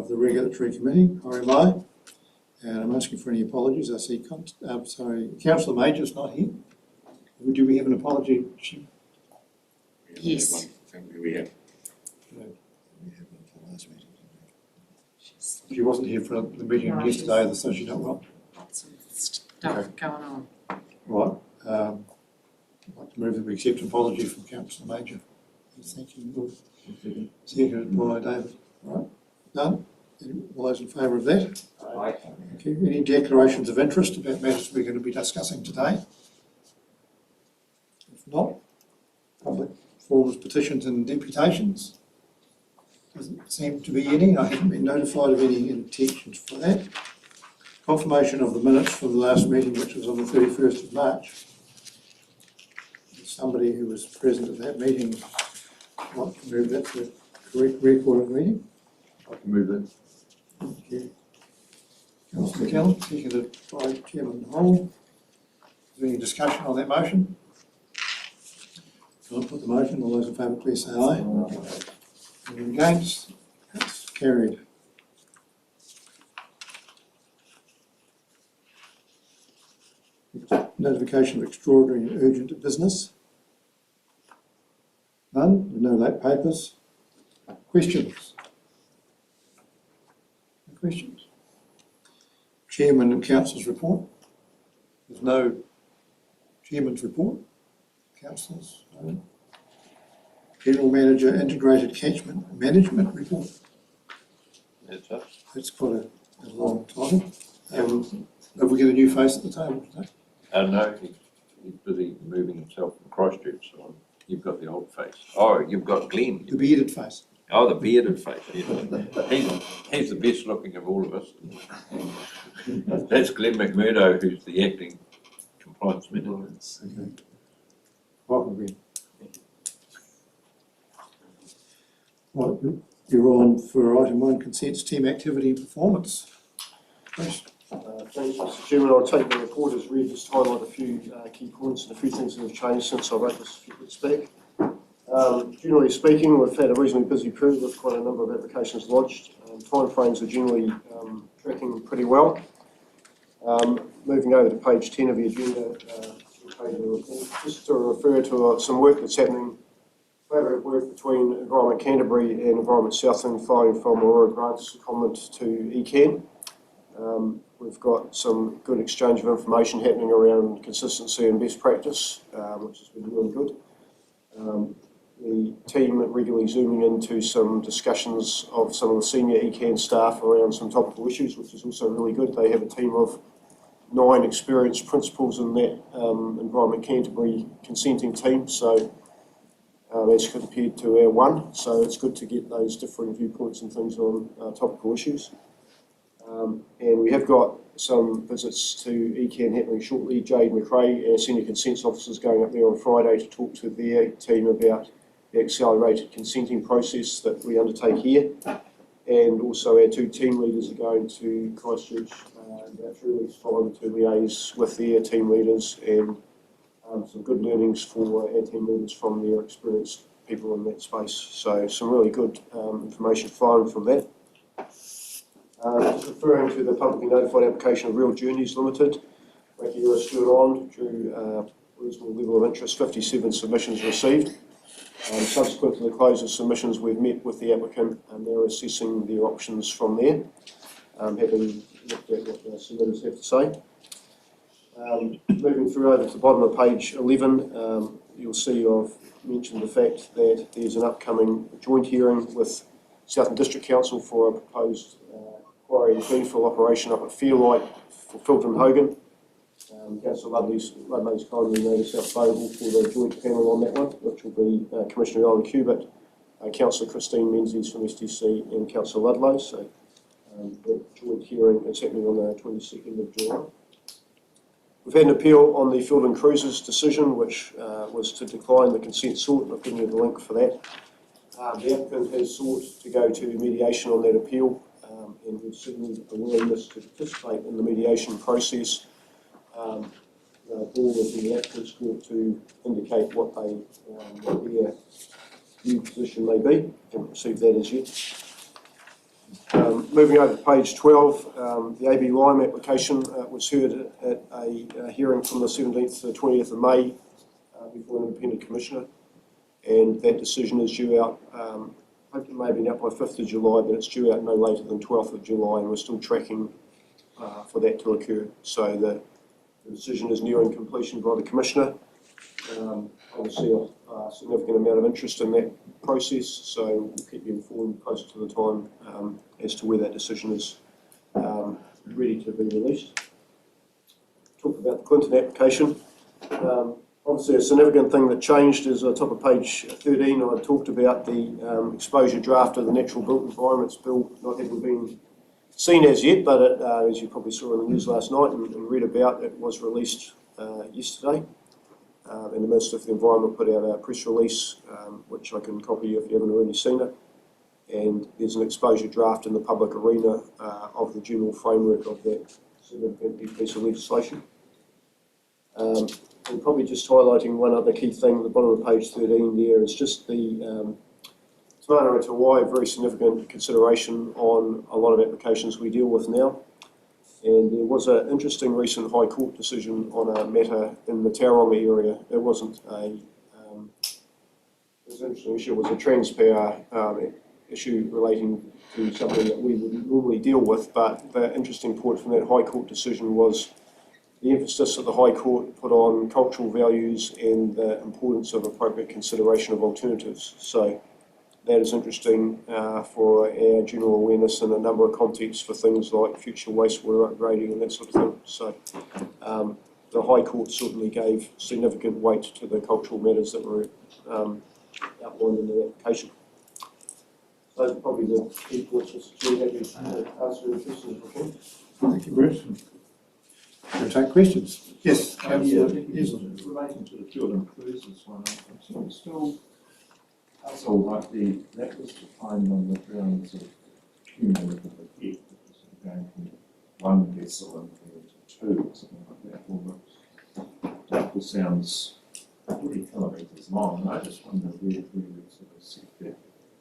of the Regulatory Committee, I, and I'm asking for any apologies. I see, Councillor Major's not here. Would we have an apology? Yes. We have. She wasn't here for the meeting yesterday, so she's not well. Lots of stuff going on. Right. I'd like to move that we accept an apology from Councillor Major. Thank you. Seconded by David. Right. None? All those in favour of that? Aye. Thank you. Any declarations of interest about matters we're going to be discussing today? If not, public forms, petitions and deputations. Doesn't seem to be any. I haven't been notified of any intentions for that. Confirmation of the minutes from the last meeting, which was on the 31st of March. Somebody who was present at that meeting might move that to the correct record of the meeting. I can move that. Thank you. Councillor McKellen, seconded by Chairman Hall. Is there any discussion on that motion? I'll put the motion. All those in favour, please say aye. Anyone against? That's carried. Notification of extraordinary and urgent business. None. No late papers. Questions? No questions? Chairman and Councillors report. There's no Chairman's report. Councillors? No. General Manager Integrated Catchment Management report. That's it. That's quite a long title. Have we got a new face at the table today? No, he's busy moving himself from Christchurch, so you've got the old face. Oh, you've got Glenn. The bearded face. Oh, the bearded face. Yeah. He's the best looking of all of us. That's Glenn McMurdo, who's the acting compliance manager. Okay. Welcome, Glenn. Right, you're on for item 1, consents, team activity and performance. Yes. Thanks, Mr. Chairman. I'll take the report as read, just highlight a few key points and a few things that have changed since I wrote this a few weeks back. Generally speaking, we've had a reasonably busy period with quite a number of applications lodged. Timeframes are generally tracking pretty well. Moving over to page 10 of the agenda, just to refer to some work that's happening, collaborative work between Environment Canterbury and Environment Southland flowing from Aurora Grants Comment to ECAN. We've got some good exchange of information happening around consistency and best practice, which has been really good. The team regularly zooming into some discussions of some of the senior ECAN staff around some topical issues, which is also really good. They have a team of 9 experienced principals in that Environment Canterbury consenting team, so as compared to our 1. So it's good to get those differing viewpoints and things on topical issues. And we have got some visits to ECAN happening shortly. Jade McRae, our Senior Consents Officer, is going up there on Friday to talk to their team about the accelerated consenting process that we undertake here. And also our 2 team leaders are going to Christchurch about 3 weeks following to liaise with their team leaders and some good learnings for our team leaders from their experienced people in that space. So some really good information flowing from that. Just referring to the publicly notified application of Real Journeys Limited, Rakiura Stewart on drew a reasonable level of interest, 57 submissions received. Subsequent to the close of submissions, we've met with the applicant and they're assessing their options from there, having looked at what the submitters have to say. Moving through over to the bottom of page 11, you'll see I've mentioned the fact that there's an upcoming joint hearing with Southern District Council for a proposed quarry and greenfield operation up at Fairlight for Filton Hogan. Councillor Ludlow's kindly made himself available for the joint panel on that one, which will be Commissioner Alan Cubitt, Councillor Christine Menzies from STC and Councillor Ludlow. So that joint hearing is happening on the 22nd of July. We've had an appeal on the Field and Cruisers decision, which was to decline the consent sought. I've given you the link for that. The applicant has sought to go to mediation on that appeal, and we've signalled a willingness to participate in the mediation process. The board of the applicant's court to indicate what their new position may be. Haven't received that as yet. Moving over to page 12, the AB Lime application was heard at a hearing from the 17th to the 20th of May before an independent commissioner, and that decision is due out, I hope it may have been out by 5th of July, but it's due out no later than 12th of July, and we're still tracking for that to occur. So the decision is nearing completion by the commissioner. Obviously a significant amount of interest in that process, so we'll keep you informed closer to the time as to where that decision is ready to be released. Talk about the Clinton application. Obviously a significant thing that changed is on top of page 13, I talked about the exposure draft of the Natural Built Environments Bill not having been seen as yet, but it, as you probably saw in the news last night and read about, it was released yesterday. And the Minister for the Environment put out a press release, which I can copy if you haven't already seen it. And there's an exposure draft in the public arena of the general framework of that significant piece of legislation. And probably just highlighting one other key thing at the bottom of page 13 there is just the tomato into why very significant consideration on a lot of applications we deal with now. And there was an interesting recent High Court decision on a matter in the Tauranga area. It wasn't a, it was an interesting issue, it was a transpower issue relating to something that we would normally deal with, but the interesting point from that High Court decision was the emphasis that the High Court put on cultural values and the importance of appropriate consideration of alternatives. So that is interesting for our general awareness in a number of contexts for things like future wastewater upgrading and that sort of thing. So the High Court certainly gave significant weight to the cultural matters that were outlined in the application. Those are probably the key points, Mr. Chair. Happy to answer any questions if I can. Thank you, Bruce. We'll take questions. Yes, Councillor. Yes. Relating to the fuel and cruises one, I'm still puzzled, like that was defined on the grounds of cumulative effect, because we're going from one vessel into two or something like that. Well, that all sounds 40 kilometres long, and I just wonder where we would sort of set that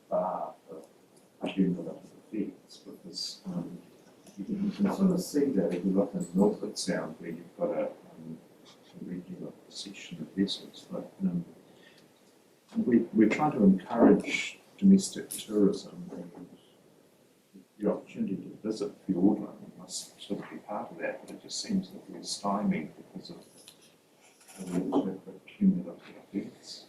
bar for cumulative effects, because you can sort of see that if you look at Milford Sound where you've got a regular procession of vessels, but we're trying to encourage domestic tourism, and the opportunity to visit Fiordland must sort of be part of that, but it just seems that we're stymied because of the cumulative effects.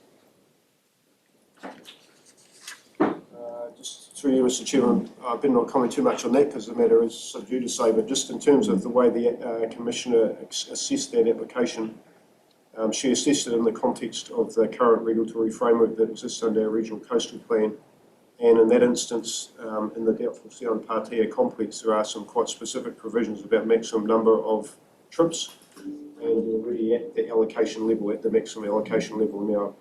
Just through you, Mr. Chairman, I better not comment too much on that because the matter is sub judice, but just in terms of the way the Commissioner assessed that application, she assessed it in the context of the current regulatory framework that exists under our regional coastal plan. And in that instance, in the Doubtful Sound Partea complex, there are some quite specific provisions about maximum number of trips, and we're already at the allocation level, at the maximum allocation level now.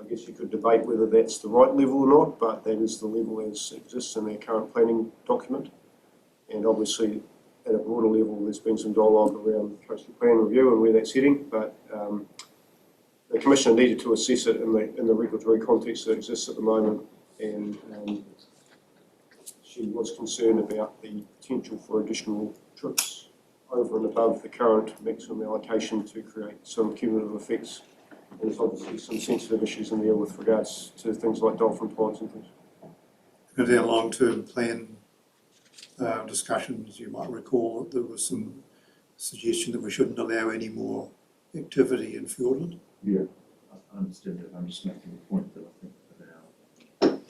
I guess you could debate whether that's the right level or not, but that is the level as exists in our current planning document. And obviously, at a broader level, there's been some dialogue around coastal plan review and where that's heading, but the Commissioner needed to assess it in the regulatory context that exists at the moment, and she was concerned about the potential for additional trips over and above the current maximum allocation to create some cumulative effects. And there's obviously some sensitive issues in there with regards to things like dolphin ponds and things. In our long-term plan discussions, you might recall that there was some suggestion that we shouldn't allow any more activity in Fiordland. Yeah, I understand that. I'm just making the point that I think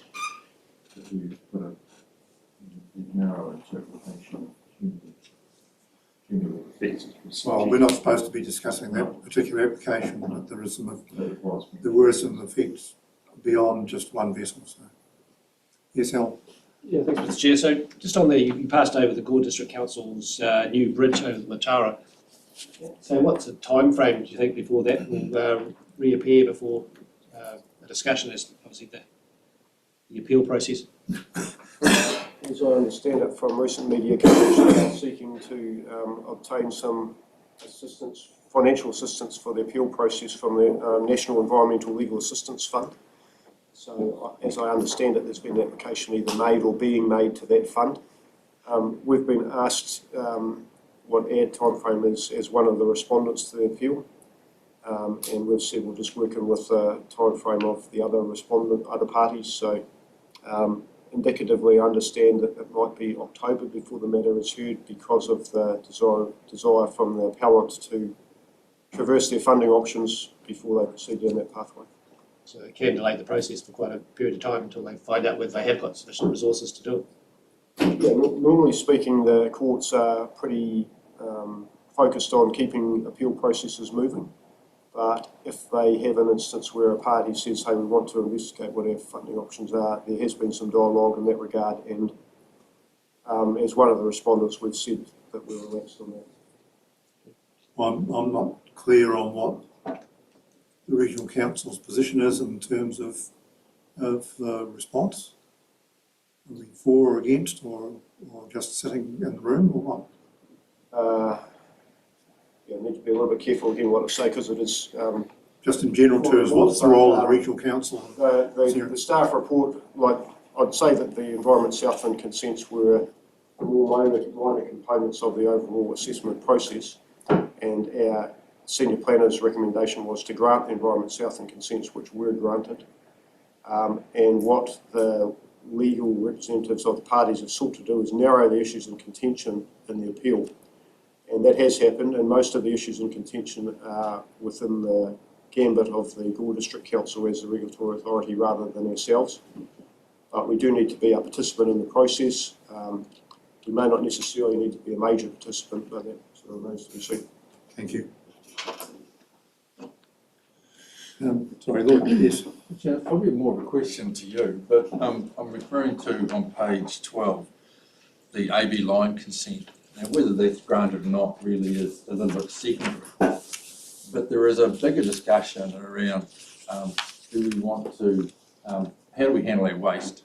that we put a narrow interpretation of cumulative effects. Well, we're not supposed to be discussing that particular application, but there were some effects beyond just one vessel. So, yes, Al. Yeah, thanks, Mr. Chair. So, just on you passed over the Gore District Council's new bridge over the Matara. So, what's the time frame do you think before that will reappear before a discussion is obviously the appeal process? As I understand it from recent media coverage, they are seeking to obtain some assistance, financial assistance for the appeal process from the National Environmental Legal Assistance Fund. So, as I understand it, there's been an application either made or being made to that fund. We've been asked what our timeframe is as one of the respondents to the appeal. And we've said we're just working with the timeframe of the other parties. So indicatively understand that it might be October before the matter is heard because of the desire from the appellant to traverse their funding options before they proceed down that pathway. So it can delay the process for quite a period of time until they find out whether they have got sufficient resources to do it. Yeah, normally speaking, the courts are pretty focused on keeping appeal processes moving. But if they have an instance where a party says, hey, we want to investigate what our funding options are, there has been some dialogue in that regard, and as one of the respondents, we've said that we're relaxed on that. I'm not clear on what the regional council's position is in terms of response. Are we for or against, or just sitting in the room, or what? Yeah, I need to be a little bit careful again what I say because it is. Just in general terms, what's the role of the regional council? The staff report, like I'd say that the Environment Southland consents were the more minor components of the overall assessment process, and our senior planner's recommendation was to grant the Environment Southland consents, which were granted. And what the legal representatives of the parties have sought to do is narrow the issues in contention in the appeal. And that has happened, and most of the issues in contention are within the gambit of the Gore District Council as the regulatory authority rather than ourselves. But we do need to be a participant in the process. We may not necessarily need to be a major participant, but that sort of remains to be seen. Thank you. Sorry, Lord, yes. Yeah, probably more of a question to you, but I'm referring to on page 12, the AB line consent. Now, whether that's granted or not really is a little bit secondary. But there is a bigger discussion around do we want to, how do we handle our waste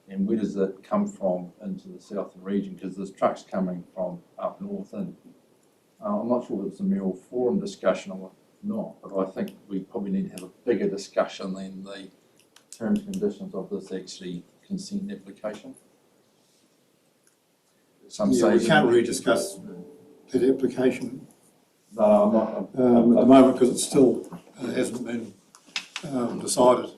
and where does it come from into the southern region? Because there's trucks coming from up north, and I'm not sure if it's a Mayoral Forum discussion or not, but I think we probably need to have a bigger discussion than the terms and conditions of this actually consent application. Some Yeah, say we can't really discuss that application no, I'm not. at the moment because it still hasn't been decided.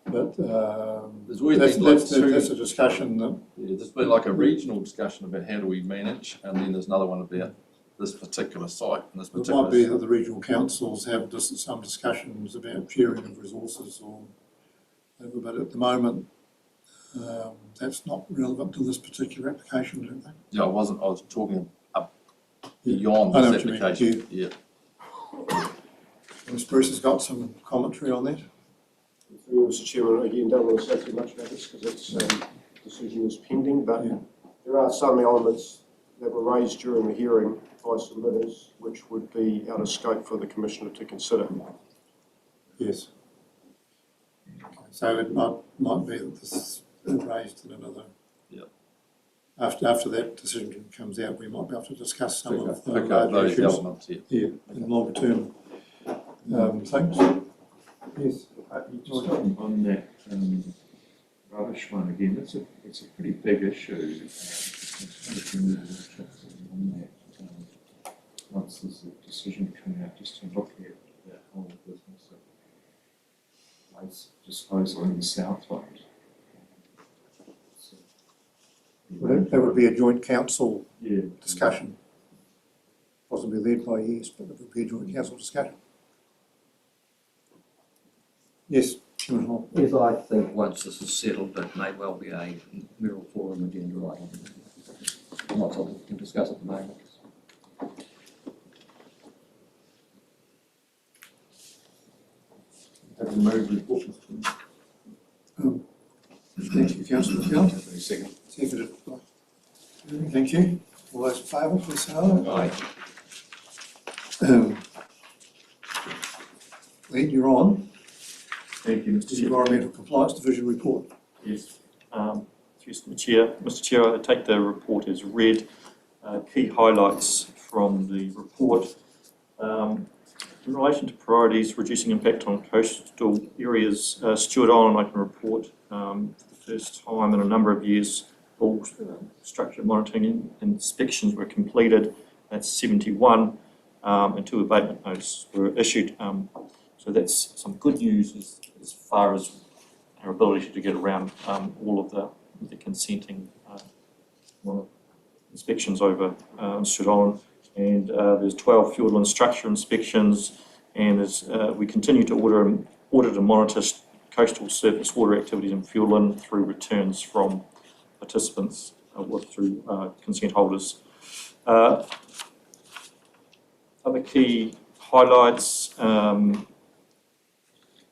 But There's always been like that's a discussion that Yeah, there's been like a regional discussion about how do we manage, and then there's another one about this particular site and this it particular. might be that the regional councils have some discussions about sharing of resources or whatever, but at the moment that's not relevant to this particular application, I don't think. Yeah, I was talking up beyond I know this what you mean, application. Yeah. Ms. Bruce has got some commentary on that. Through Mr. Chairman, again, don't want to say too much about this because its decision is pending, but Yeah. there are some elements that were raised during the hearing by submitters which would be out of scope for the Commissioner to consider. Yes. Okay. So it might be that this is raised in another. Yeah. After that decision comes out, we might be able to discuss some of the Okay, larger those issues. elements, yeah. Yeah, in longer term things. Yes. Just on that rubbish one again, it's a pretty big issue. Once there's a decision coming out, just to look at that whole business of waste disposal in the Southland. That would be a joint council Yeah. discussion, possibly led by yes, but it would be a joint council discussion. Yes, Chairman Hall. Yes, I think once this is settled, it may well be a Mayoral Forum agenda item. Not something we can discuss at the moment. Have you moved report? Thank you, Councillor McKell. Second. Seconded. Thank you. All those in favour, please say aye. Aye. Lee, you're on. Thank you, Mr. The Chair. Environmental Compliance Division report. Yes. Mr. Chair. Mr. Chair, I take the report as read. Key highlights from the report. In relation to priorities, reducing impact on coastal areas, Stuart Island, I can report for the first time in a number of years, full structure monitoring inspections were completed. That's 71, and 2 abatement notices were issued. So that's some good news as far as our ability to get around all of the consenting inspections over St Island. And there's 12 fuel and structure inspections, and as we continue to audit and monitor coastal surface water activities and fuel in through returns from participants through consent holders. Other key highlights,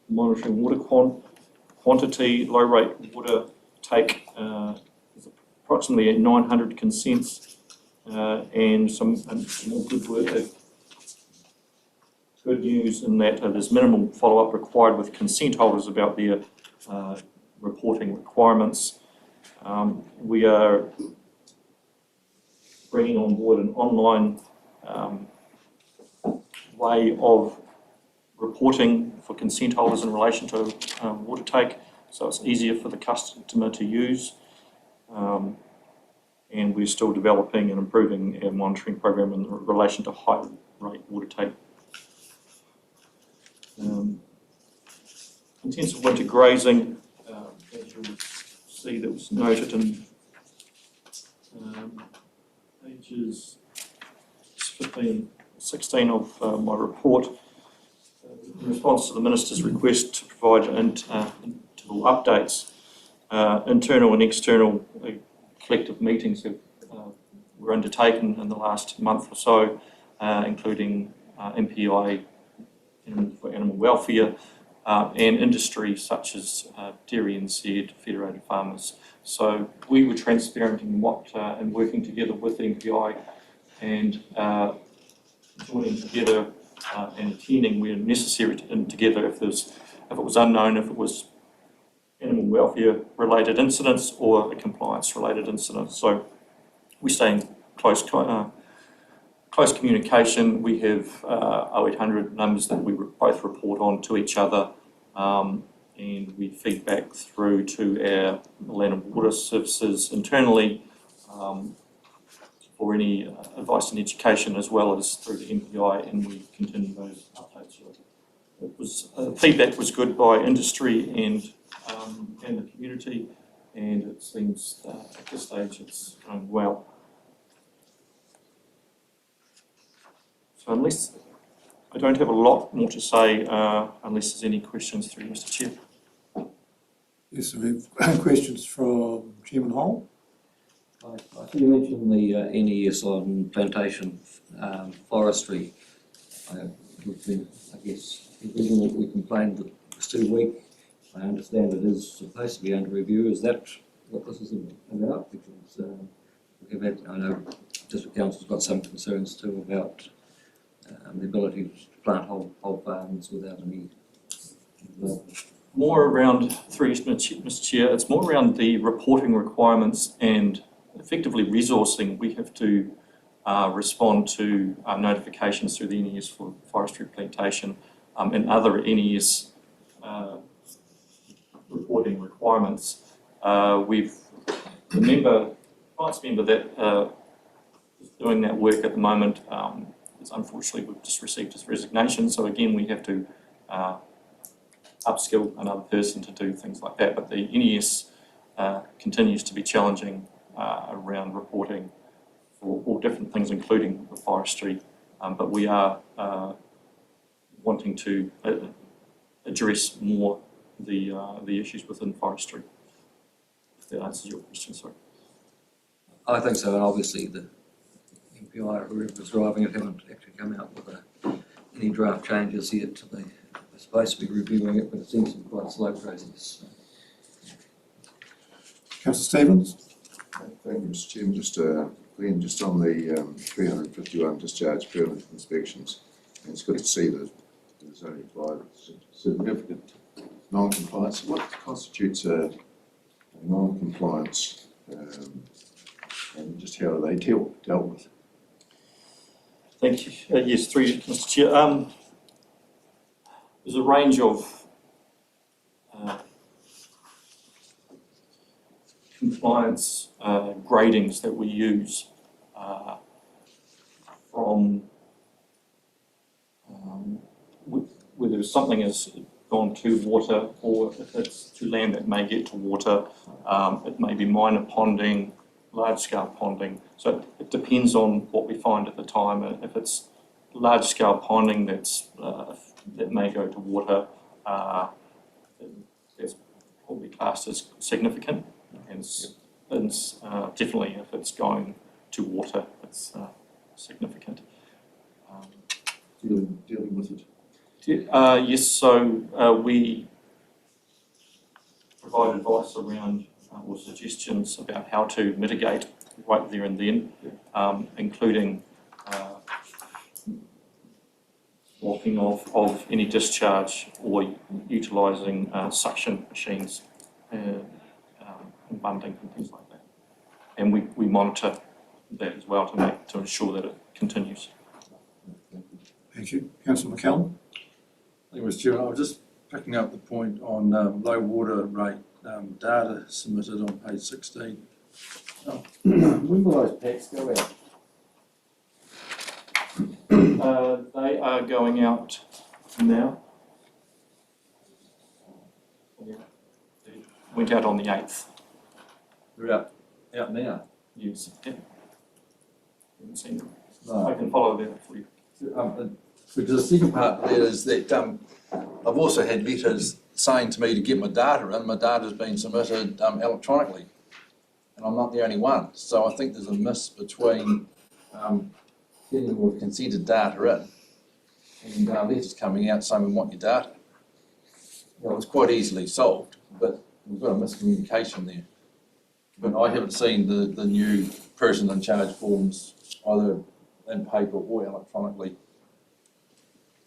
monitoring water quantity, low rate water take is approximately 900 consents, and some more good work. Good news in that there's minimal follow-up required with consent holders about their reporting requirements. We are bringing on board an online way of reporting for consent holders in relation to water take, so it's easier for the customer to use. And we're still developing and improving our monitoring program in relation to high rate water take. Intensive winter grazing, as you'll see, that was noted in pages 15, 16 of my report. In response to the Minister's request to provide interval updates, internal and external collective meetings were undertaken in the last month or so, including MPI for animal welfare and industry such as dairy and seed, federated farmers. So we were transparent in and working together with MPI and joining together and attending where necessary together if it was unknown, if it was animal welfare related incidents or a compliance related incident. So we stay in close communication. We have 0800 numbers that we both report on to each other, and we feed back through to our land and water services internally for any advice and education, as well as through the MPI, and we continue those updates. Feedback was good by industry and the community, and it seems at this stage it's going well. So unless I don't have a lot more to say, unless there's any questions through Mr. Chair. Yes, we have questions from Chairman Hall. I think you mentioned the NES on plantation forestry. We've been, I guess, originally we complained that it was too weak. I understand it is supposed to be under review. Is that what this is about? Because we have had, I know District Council's got some concerns too about the ability to plant whole farms without any More around, through Mr. Chair, it's more around the reporting requirements and effectively resourcing. We have to respond to notifications through the NES for forestry plantation and other NES reporting requirements. The client's member that is doing that work at the moment is unfortunately we've just received his resignation, so again we have to upskill another person to do things like that, but the NES continues to be challenging around reporting for all different things, including the forestry, but we are wanting to address more the issues within forestry, if that answers your question. Sorry. I think so, and obviously the MPI or whoever's driving it haven't actually come out with any draft changes yet. They're supposed to be reviewing it, but it seems to be quite a slow process. Councillor Stevens. Thank you, Mr. Chairman. Glenn, just on the 351 discharge permit inspections, and it's good to see that there's only 5 significant non-compliance. What constitutes a non-compliance, and just how are they dealt with? Thank you. Yes, through you, Mr. Chair. There's a range of compliance gradings that we use from whether something has gone to water or if it's to land that may get to water. It may be minor ponding, large-scale ponding. So it depends on what we find at the time. If it's large-scale ponding that may go to water, that's probably classed as significant. And definitely if it's going to water, it's significant. Dealing with it. Yes, so we provide advice around or suggestions about how to mitigate right there and then, including blocking of any discharge or utilising suction machines and bunding and things like that. And we monitor that as well to ensure that it continues. Thank you. Councillor McCallum. Thank you, Mr. Chairman. I was just picking up the point on low water rate data submitted on page 16. When will those packs go out? They are going out now. Yeah. They went out on the 8th. They're out now. Yes. Yeah. Haven't seen them. No. I can follow that for you. Because the second part of that is that I've also had letters saying to me to get my data in. My data's been submitted electronically, and I'm not the only one. So I think there's a miss between getting your consented data in and letters coming out saying we want your data. Well, it's quite easily solved, but we've got a miscommunication there. But I haven't seen the new person in charge forms either in paper or electronically.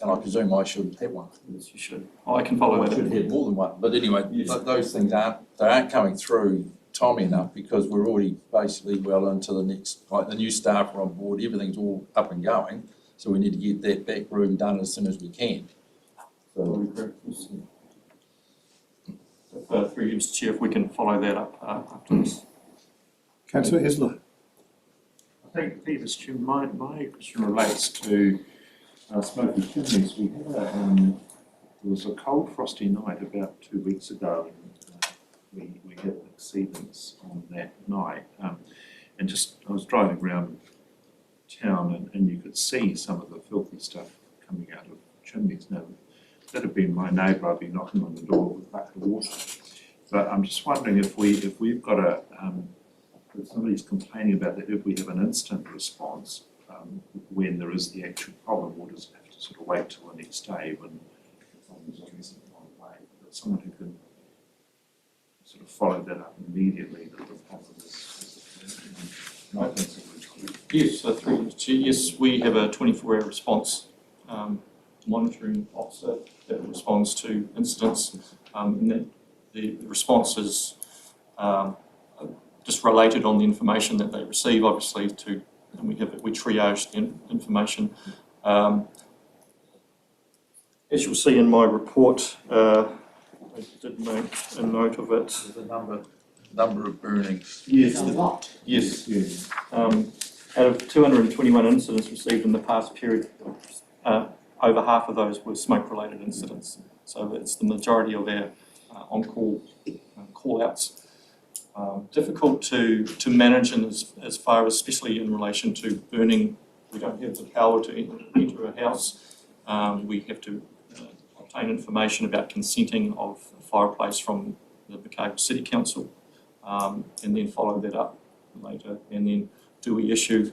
And I presume I should have one. Yes, you should. I can follow I that. should have more than one. But anyway, Yes. those things aren't coming through timely enough because we're already basically well into the next, like the new staff are on board, everything's all up and going. So we need to get that back room done as soon as we can. Through you, Mr. Chair, if we can follow that up after this. Councillor Isler. Thank you, Mr. Chairman. My question relates to smoky chimneys. We had there was a cold, frosty night about 2 weeks ago, and we had exceedance on that night. And just I was driving around town, and you could see some of the filthy stuff coming out of chimneys. Now, if that had been my neighbour, I'd be knocking on the door with a bucket of water. But I'm just wondering if we've got if somebody's complaining about that, if we have an instant response when there is the actual problem, or does it have to sort of wait till the next day when the problem is obviously on the way? But someone who can sort of follow that up immediately, that the problem is not necessarily. Yes, through you, Mr. Chair. Yes, we have a 24-hour response monitoring officer that responds to incidents, and that the response is just related on the information that they receive, obviously, and we triage the information. As you'll see in my report, I did make a note of it. The number of burnings. Yes. Yes. Out of 221 incidents received in the past period, over half of those were smoke-related incidents. So it's the majority of our on-call call-outs. Difficult to manage and as far as, especially in relation to burning. We don't have the power to enter a house. We have to obtain information about consenting of a fireplace from the Bucava City Council, and then follow that up later. And then do we issue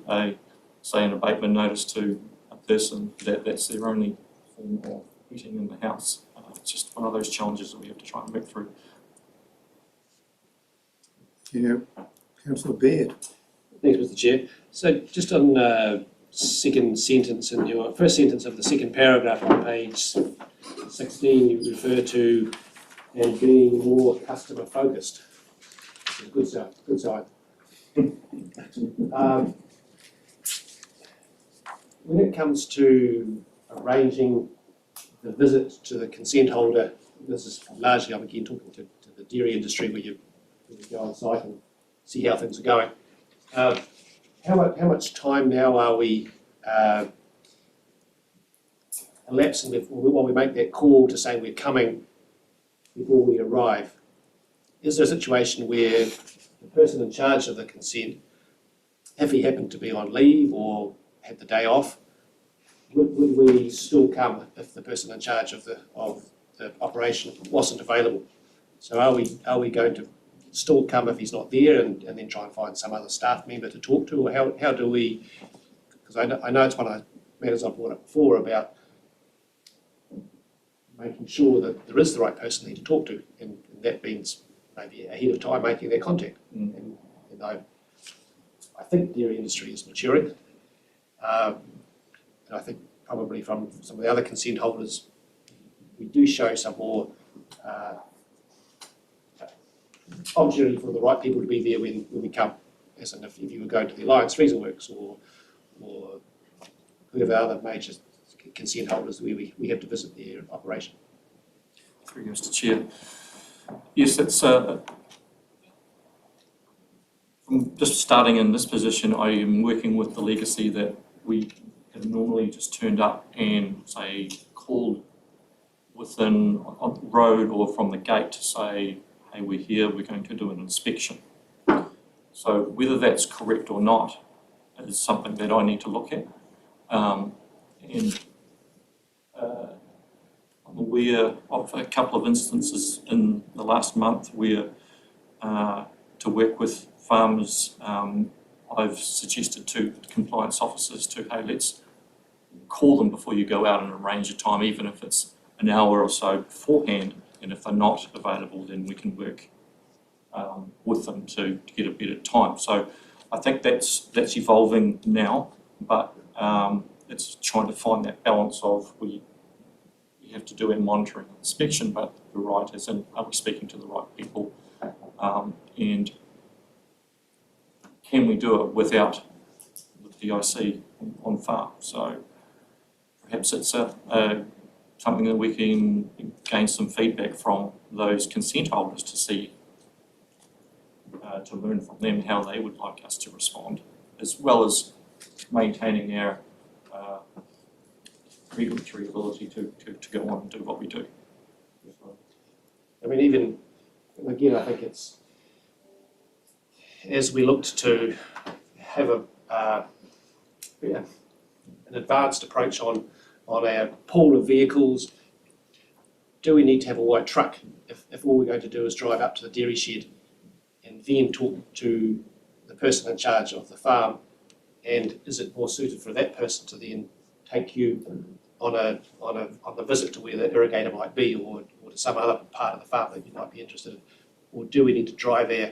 say an abatement notice to a person that's their only form of heating in the house. It's just one of those challenges that we have to try and work through. Councillor Baird. Thanks, Mr. Chair. So just on second sentence in your first sentence of the second paragraph on page 16, you refer to and being more customer focused. Good side. Good side. When it comes to arranging the visit to the consent holder, this is largely, I'm again talking to the dairy industry where you go on site and see how things are going. How much time now are we elapsing while we make that call to say we're coming before we arrive? Is there a situation where the person in charge of the consent, if he happened to be on leave or had the day off, would we still come if the person in charge of the operation wasn't available? So are we going to still come if he's not there and then try and find some other staff member to talk to? Or how do we, because I know it's one of the matters I've brought up before about making sure that there is the right person there to talk to, and that means maybe ahead of time making that contact. And I think the dairy industry is maturing. And I think probably from some of the other consent holders, we do show some more opportunity for the right people to be there when we come. As in if you were going to the Alliance Freezer Works or whoever other major consent holders we have to visit their operation. Through you, Mr. Chair. Yes, it's from just starting in this position, I am working with the legacy that we have normally just turned up and say called within on the road or from the gate to say, hey, we're here, we're going to do an inspection. So whether that's correct or not is something that I need to look at. I'm aware of a couple of instances in the last month where to work with farmers, I've suggested to compliance officers to, hey, let's call them before you go out and arrange a time, even if it's an hour or so beforehand, and if they're not available, then we can work with them to get a better time. So I think that's evolving now, but it's trying to find that balance of we have to do our monitoring and inspection, but you're right, as in, are we speaking to the right people? And can we do it without the DIC on farm? So perhaps it's something that we can gain some feedback from those consent holders to see, to learn from them how they would like us to respond, as well as maintaining our regulatory ability to go on and do what we do. I mean, even, again, I think it's, as we looked to have an advanced approach on our pool of vehicles, do we need to have a white truck if all we're going to do is drive up to the dairy shed and then talk to the person in charge of the farm? And is it more suited for that person to then take you on a visit to where the irrigator might be, or to some other part of the farm that you might be interested in? Or do we need to drive our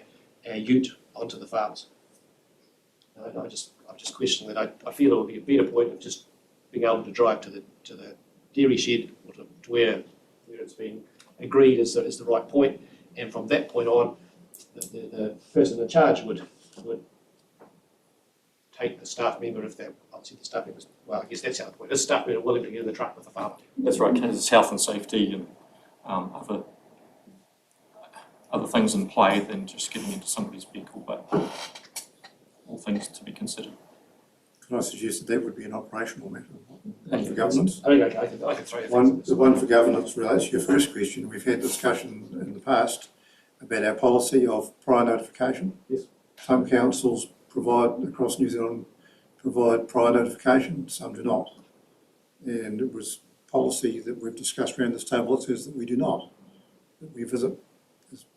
ute onto the farms? I'm just questioning that. I feel it would be a better point of just being able to drive to the dairy shed or to where it's been agreed is the right point, and from that point on, the person in charge would take the staff member if they're, obviously the staff members, well, I guess that's the other point. Is the staff member willing to get in the truck with the farmer? That's right, because it's health and safety and other things in play than just getting into somebody's vehicle, but all things to be considered. Could I suggest that would be an operational matter, one for governance? I think I could throw you The one for governance relates to your first question. We've had discussion in the past about our policy of prior notification. Yes. Some councils across New Zealand provide prior notification, some do not. And it was policy that we've discussed around this table that says that we do not, that we visit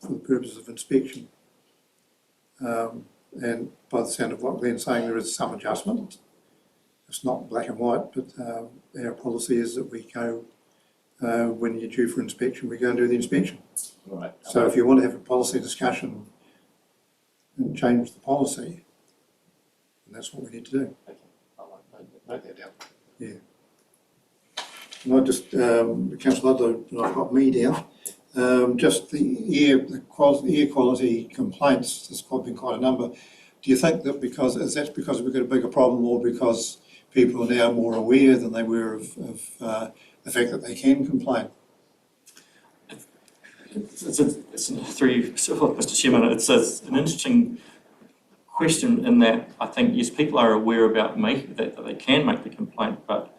for the purpose of inspection. And by the sound of what Glenn's saying, there is some adjustment. It's not black and white, but our policy is that we go, when you're due for inspection, we go and do the inspection. Right. So if you want to have a policy discussion and change the policy, then that's what we need to do. Okay. I'll note that down. Yeah. And I just, Councillor Ludlow, I've got me down. Just the air quality complaints, there's been quite a number. Do you think that is that because we've got a bigger problem, or because people are now more aware than they were of the fact that they can complain? Through you, Mr. Chairman, it's an interesting question in that I think, yes, people are aware about that they can make the complaint, but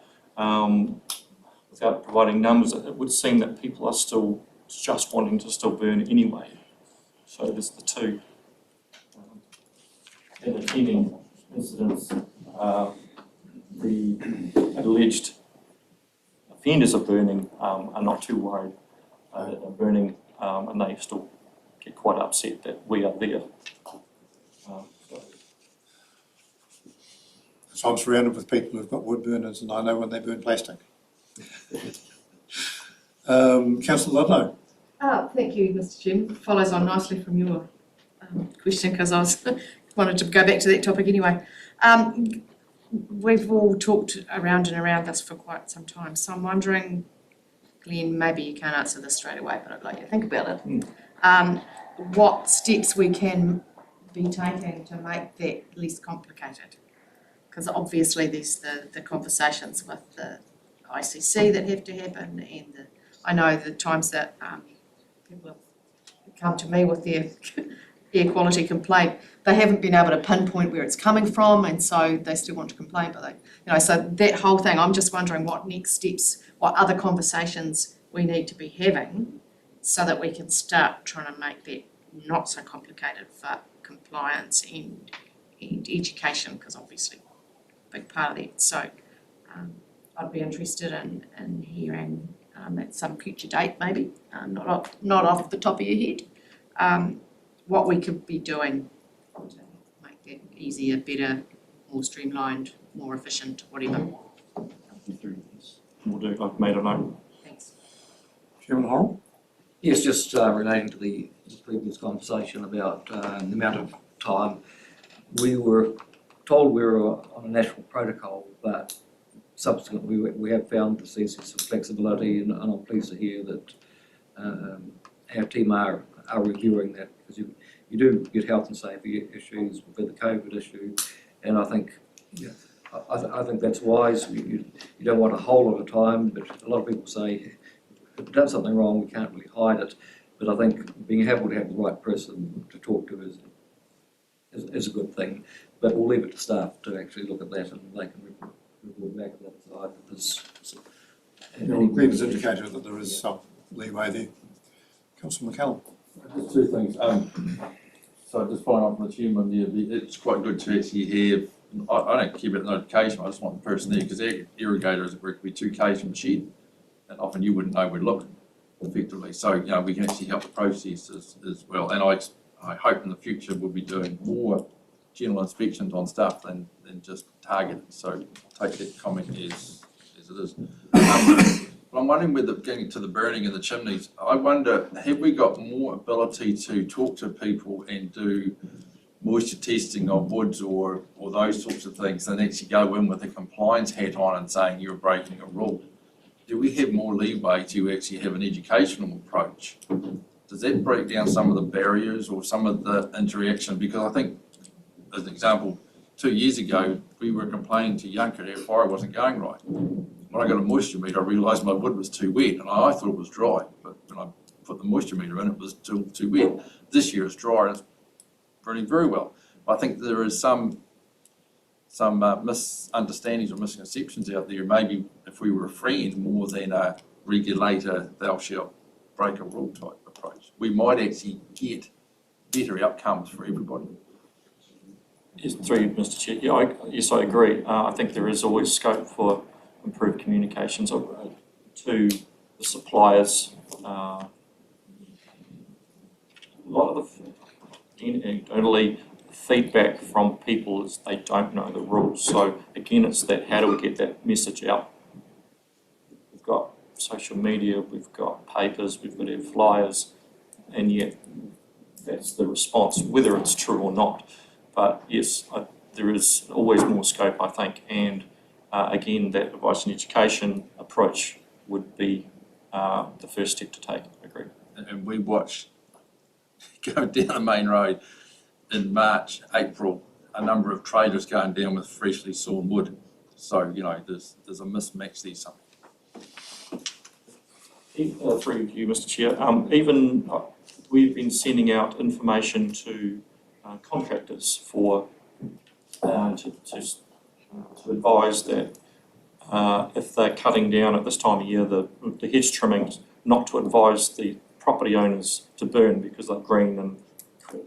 without providing numbers, it would seem that people are still just wanting to still burn anyway. So there's the two. In attending incidents, the alleged offenders of burning are not too worried that they're burning, and they still get quite upset that we are there. So I'm surrounded with people who've got wood burners, and I know when they burn plastic. Councillor Ludlow. Thank you, Mr. Chairman. Follows on nicely from your question, because I wanted to go back to that topic anyway. We've all talked around and around this for quite some time, so I'm wondering, Glenn, maybe you can't answer this straight away, but I'd like you to think about it. What steps we can be taking to make that less complicated? Because obviously there's the conversations with the ICC that have to happen, and I know the times that people have come to me with their air quality complaint, they haven't been able to pinpoint where it's coming from, and so they still want to complain, but they, so that whole thing, I'm just wondering what next steps, what other conversations we need to be having so that we can start trying to make that not so complicated for compliance and education, because obviously a big part of that. So I'd be interested in hearing at some future date, maybe, not off the top of your head, what we could be doing to make that easier, better, more streamlined, more efficient, whatever. We'll do, I've made a note. Thanks. Chairman Horrell. Yes, just relating to the previous conversation about the amount of time. We were told we were on a national protocol, but subsequently we have found that there's some flexibility, and I'm pleased to hear that our team are reviewing that, because you do get health and safety issues with the COVID issue, and I think I think that's wise. You don't want a whole lot of time, but a lot of people say if we've done something wrong, we can't really hide it. But I think being able to have the right person to talk to is a good thing. But we'll leave it to staff to actually look at that, and they can report back to that side. Glenn has indicated that there is some leeway there. Councillor McCallum. Just two things. So just following on from the chairman there, it's quite good to actually have, I don't care about the notification, I just want the person there, because irrigators at work could be 2 k's from the shed, and often you wouldn't know where to look effectively. So, we can actually help the process as well. And I hope in the future we'll be doing more general inspections on stuff than just targeted. So take that comment as it is. But I'm wondering, with getting to the burning in the chimneys, I wonder, have we got more ability to talk to people and do moisture testing of woods or those sorts of things than actually go in with a compliance hat on and saying you're breaking a rule? Do we have more leeway to actually have an educational approach? Does that break down some of the barriers or some of the interaction? Because I think, as an example, 2 years ago, we were complaining to Yunker our fire wasn't going right. When I got a moisture meter, I realised my wood was too wet, and I thought it was dry, but when I put the moisture meter in, it was still too wet. This year it's dry and it's burning very well. I think there is some misunderstandings or misconceptions out there. Maybe if we were a friend more than a regulator, thou shalt break a rule type approach, we might actually get better outcomes for everybody. Yes, through Mr. Chair. Yeah, yes, I agree. I think there is always scope for improved communications to the suppliers. A lot of the anecdotally feedback from people is they don't know the rules. So again, it's that, how do we get that message out? We've got social media, we've got papers, we've got our flyers, and yet that's the response, whether it's true or not. But yes, there is always more scope, I think, and again, that advice and education approach would be the first step to take. I agree. And we watched going down the main road in March, April, a number of traders going down with freshly sawn wood. So, there's a mismatch there somewhere. Through you, Mr. Chair, even we've been sending out information to contractors for to advise that if they're cutting down at this time of year, the hedge trimmings, not to advise the property owners to burn because they're green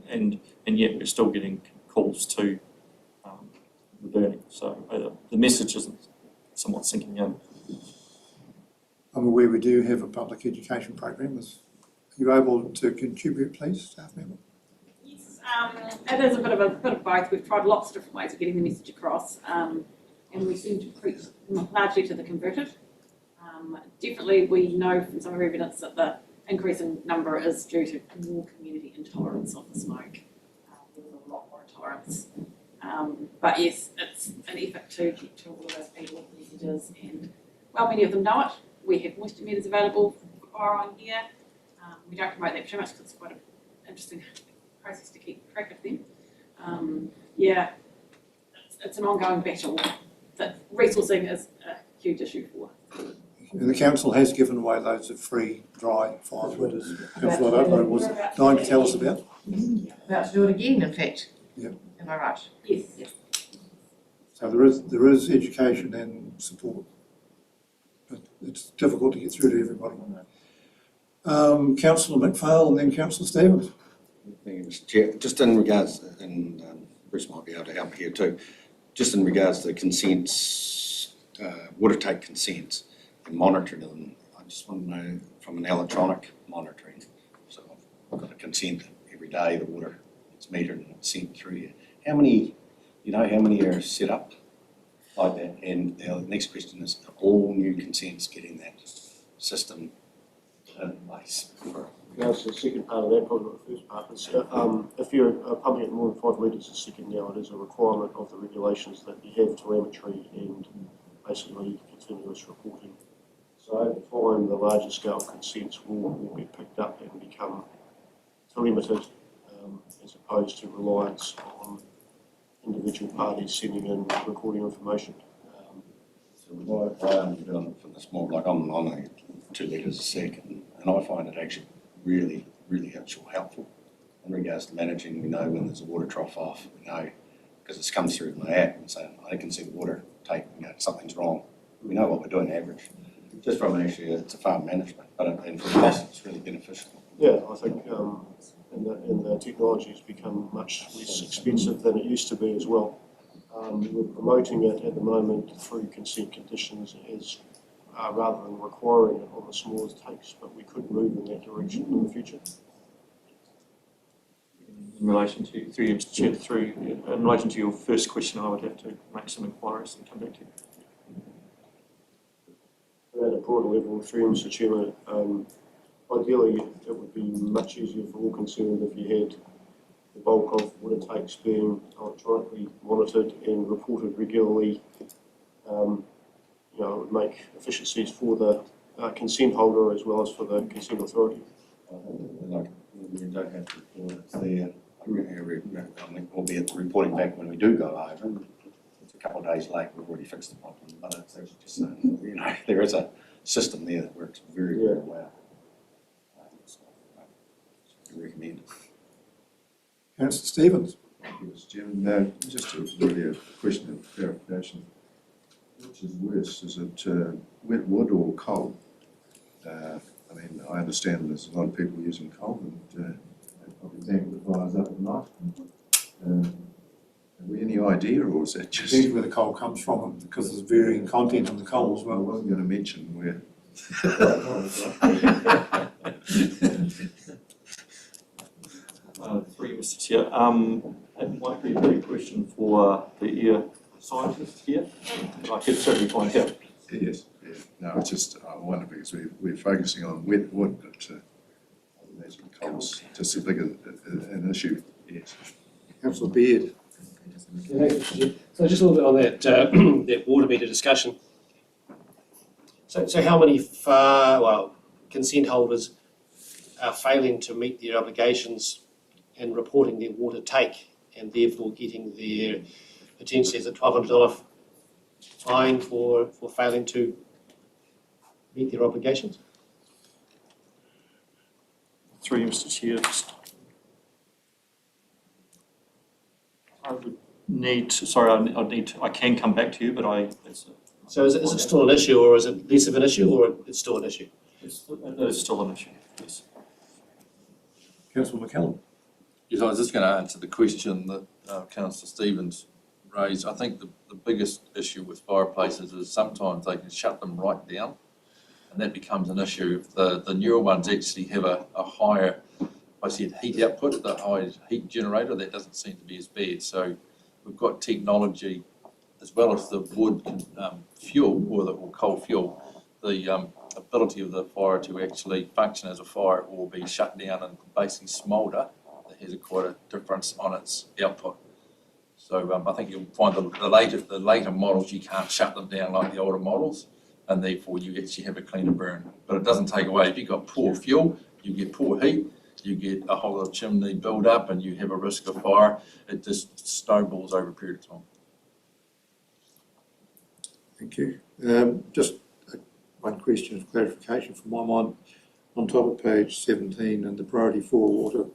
and yet we're still getting calls to the burning. So the message isn't somewhat sinking in. I'm aware we do have a public education program. Are you able to contribute, please, staff member? Yes, it is a bit of both. We've tried lots of different ways of getting the message across, and we seem to preach largely to the converted. Definitely, we know from some of our evidence that the increasing number is due to more community intolerance of the smoke. There's a lot more intolerance. But yes, it's an effort to get to all of those people with messages, and well, many of them know it. We have moisture meters available for borrowing here. We don't promote that too much because it's quite an interesting process to keep track of them. It's an ongoing battle that resourcing is a huge issue for. And the council has given away loads of free dry firewood, as Councillor Oakland was dying to tell us about. About to do it again, in fact. Yeah. Am I right? Yes. So there is education and support, but it's difficult to get through to everybody. Councillor McPhail and then Councillor Stevens. Thank you, Mr. Chair. Just in regards, and Bruce might be able to help here too, just in regards to the consents, water take consents and monitoring them, I just want to know from an electronic monitoring, so I've got a consent every day, the water gets metered and it's sent through here. How many are set up like that? And the next question is, are all new consents getting that system in place? Can I answer the second part of that, probably not the first part. Is, if you're pumping at more than 5 litres a second now, it is a requirement of the regulations that you have telemetry and basically continuous reporting. So over time, the larger scale consents will be picked up and become telemated, as opposed to reliance on individual parties sending in recording information. So why aren't you doing it for the small, like I'm only 2 litres a second, and I find it actually really actually helpful in regards to managing. We know when there's a water trough off, we know, because it's come through my app and saying, I can see the water take, something's wrong. We know what we're doing average. Just from actually, it's a farm management, but and for the cost, it's really beneficial. Yeah, I think and the technology has become much less expensive than it used to be as well. We're promoting it at the moment through consent conditions as rather than requiring it on the smaller takes, but we could move in that direction in the future. In relation to, through you, Mr. Chair, in relation to your first question, I would have to make some inquiries and come back to you. At a broader level, through you, Mr. Chairman, ideally it would be much easier for all concerned if you had the bulk of water takes being electronically monitored and reported regularly. It would make efficiencies for the consent holder as well as for the consent authority. Like, we don't have to report it, it's there. Albeit reporting back when we do go over, it's a couple of days late, we've already fixed the problem, but it's actually just saying, there is a system there that works very well. So, I recommend it. Councillor Stevens. Thank you, Mr. Chairman. Just really a question of clarification. Which is worse? Is it wet wood or coal? I understand there's a lot of people using coal and they probably tank the fires up at night. Have we any idea, or is that just... Depends where the coal comes from, because there's varying content in the coal as I well. wasn't going to mention where... Through Mr. Chair, it might be a good question for the air scientist here, but I could certainly find out. Yes, yeah. No, it's just, I wonder, because we're focusing on wet wood, but I imagine coal's just as big an issue, yes. Councillor Beard. So just a little bit on that that water meter discussion. So how many consent holders are failing to meet their obligations in reporting their water take and therefore getting their potentially as a $1,200 fine for failing to meet their obligations? Through you, Mr. Chair, just I would need to, I can come back to you, but So is it still an issue, or is it less of an issue, or it's still an issue? it's still an issue, yes. Councillor McCallum. Yes, I was just going to answer the question that Councillor Stevens raised. I think the biggest issue with fireplaces is sometimes they can shut them right down, and that becomes an issue. If the newer ones actually have a higher, I said heat output, the high heat generator, that doesn't seem to be as bad. So we've got technology as well as the wood fuel or coal fuel, the ability of the fire to actually function as a fire or be shut down and basically smoulder, that has quite a difference on its output. So I think you'll find the later models, you can't shut them down like the older models, and therefore you actually have a cleaner burn. But it doesn't take away, if you've got poor fuel, you get poor heat, you get a whole lot of chimney build up and you have a risk of fire. It just snowballs over a period of time. Thank you. Just one question of clarification from my mind. On top of page 17 and the priority 4 water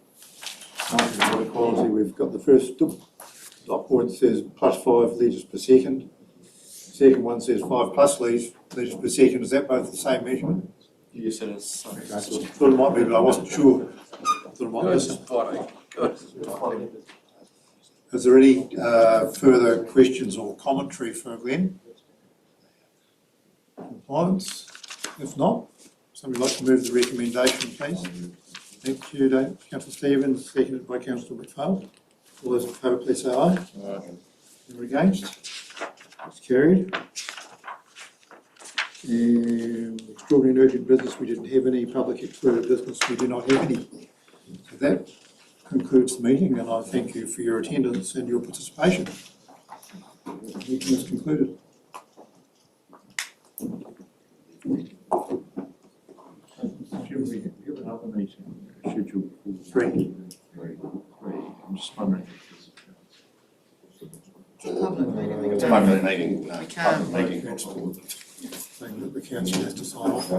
quality, we've got the first dot point says +5 litres per second. The second one says 5 plus litres per second. Is that both the same measurement? Yes, it is. Okay, I thought it might be, but I wasn't sure. I thought it might be. Good. Is there any further questions or commentary for Glenn? Compliance? If not, somebody like to move the recommendation, please. Thank you, Councillor Stevens, seconded by Councillor McPhail. All those in favour, please say aye. Anyone against? It's carried. Extraordinary and urgent business, we didn't have any. Public excluded business, we do not have any. So that concludes the meeting, and I thank you for your attendance and your participation. The meeting is concluded. We have another meeting scheduled for 3. I'm just wondering if It's a public meeting. We can't. The council has to sign off.